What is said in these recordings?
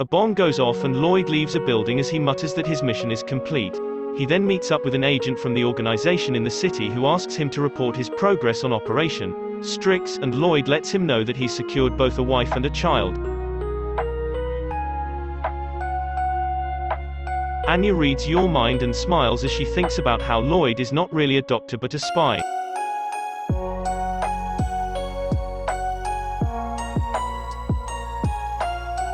A bomb goes off and Lloyd leaves a building as he mutters that his mission is complete. He then meets up with an agent from the organization in the city who asks him to report his progress on Operation Strix, and Lloyd lets him know that he's secured both a wife and a child. Anya reads your mind and smiles as she thinks about how Lloyd is not really a doctor but a spy.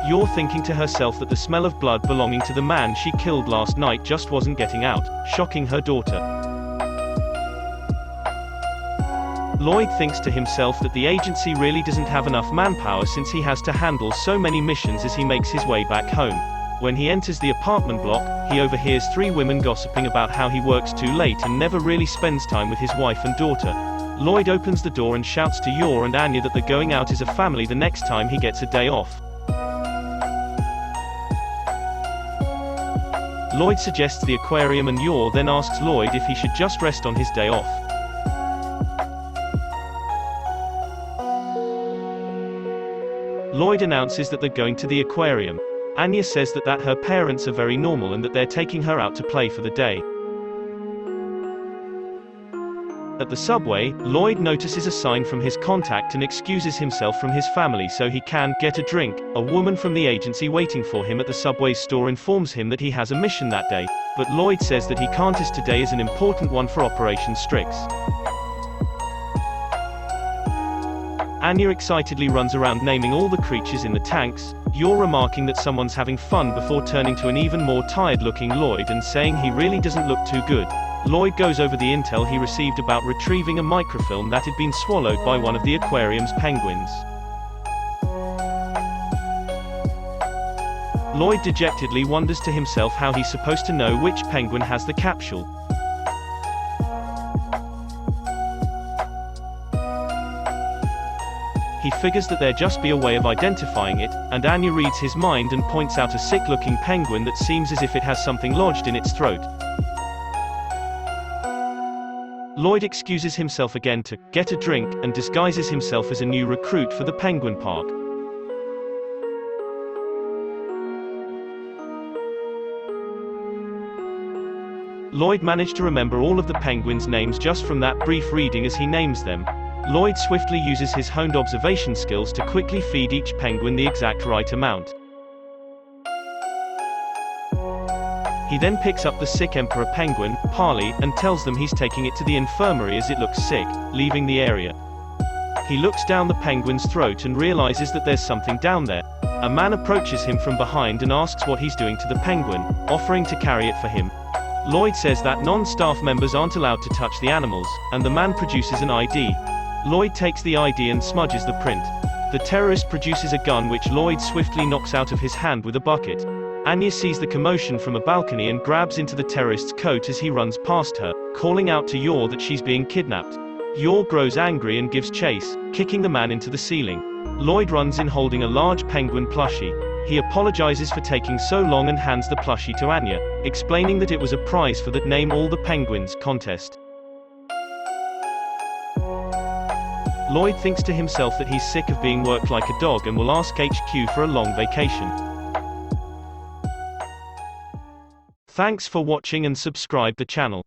You're thinking to herself that the smell of blood belonging to the man she killed last night just wasn't getting out, shocking her daughter. Lloyd thinks to himself that the agency really doesn't have enough manpower since he has to handle so many missions as he makes his way back home. When he enters the apartment block, he overhears three women gossiping about how he works too late and never really spends time with his wife and daughter. Lloyd opens the door and shouts to Yor and Anya that they're going out as a family the next time he gets a day off. Lloyd suggests the aquarium and Yor then asks Lloyd if he should just rest on his day off. Lloyd announces that they're going to the aquarium. Anya says that her parents are very normal and that they're taking her out to play for the day. At the subway, Lloyd notices a sign from his contact and excuses himself from his family so he can get a drink. A woman from the agency waiting for him at the subway store informs him that he has a mission that day, but Lloyd says that he can't as today is an important one for Operation Strix. Anya excitedly runs around naming all the creatures in the tanks, Yor remarking that someone's having fun before turning to an even more tired-looking Lloyd and saying he really doesn't look too good. Lloyd goes over the intel he received about retrieving a microfilm that had been swallowed by one of the aquarium's penguins. Lloyd dejectedly wonders to himself how he's supposed to know which penguin has the capsule. He figures that there just be a way of identifying it, and Anya reads his mind and points out a sick-looking penguin that seems as if it has something lodged in its throat. Lloyd excuses himself again to get a drink and disguises himself as a new recruit for the penguin park. Lloyd managed to remember all of the penguins' names just from that brief reading as he names them. Lloyd swiftly uses his honed observation skills to quickly feed each penguin the exact right amount. He then picks up the sick emperor penguin, Parley, and tells them he's taking it to the infirmary as it looks sick, leaving the area. He looks down the penguin's throat and realizes that there's something down there. A man approaches him from behind and asks what he's doing to the penguin, offering to carry it for him. Lloyd says that non-staff members aren't allowed to touch the animals, and the man produces an ID. Lloyd takes the ID and smudges the print. The terrorist produces a gun which Lloyd swiftly knocks out of his hand with a bucket. Anya sees the commotion from a balcony and grabs into the terrorist's coat as he runs past her, calling out to Yor that she's being kidnapped. Yor grows angry and gives chase, kicking the man into the ceiling. Lloyd runs in holding a large penguin plushie. He apologizes for taking so long and hands the plushie to Anya, explaining that it was a prize for the Name All the Penguins contest. Lloyd thinks to himself that he's sick of being worked like a dog and will ask HQ for a long vacation. Thanks for watching and subscribe the channel.